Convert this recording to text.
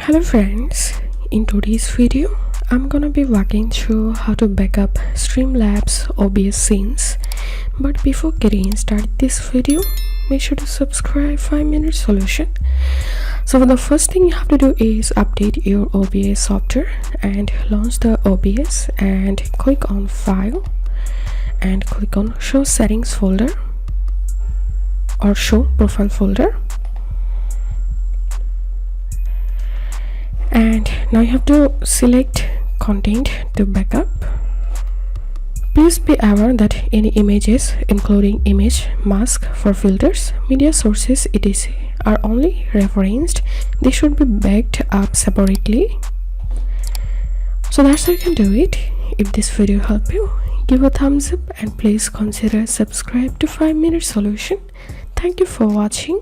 Hello friends, in today's video I'm gonna be walking through how to backup Streamlabs OBS scenes. But before getting started this video, make sure to subscribe 5-minute solution. So the first thing you have to do is update your OBS software and launch the OBS and click on File and click on Show Settings folder or Show Profile folder. And now you have to select content to backup. Please be aware that any images including image, mask for filters, media sources etc are only referenced. They should be backed up separately. So that's how you can do it. If this video helped you, give a thumbs up and please consider subscribe to 5-minute solution. Thank you for watching.